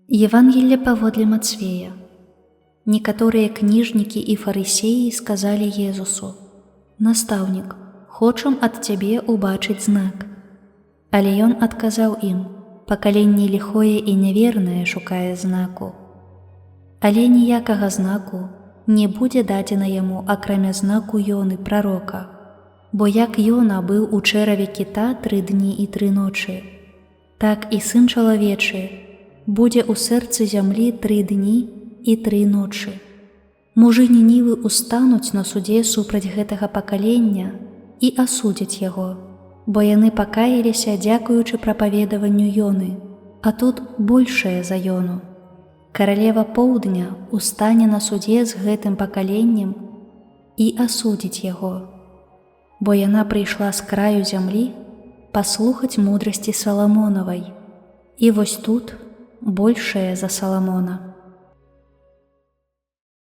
Евангелие паводле Мацвея. Некаторыя кніжнікі і фарысеі сказалі Езусу: «Настаўнік, хочам ад цябе убачыць знак». Але ён адказаў ім: «Пакаленне ліхое і нявернае шукае знаку. Але ніякага знаку не будзе дадзена яму, акрамя знаку Ёны, прарока. Бо як Ёна быў у чэраве кіта 3 дні і 3 ночы, так і Сын чалавечы будзе ў сэрцы зямлі 3 дні і 3 ночы. Мужы Нінівы ўстануць на судзе супраць гэтага пакалення і асудзяць яго, бо яны пакаяліся дзякуючы прапаведаванню Ёны, а тут большае за Ёну. Каралева поўдня устане на судзе з гэтым пакаленнем і асудзіць яго, бо яна прыйшла з краю зямлі паслухаць мудрасці Саламонавай, і вось тут большае за Саламона».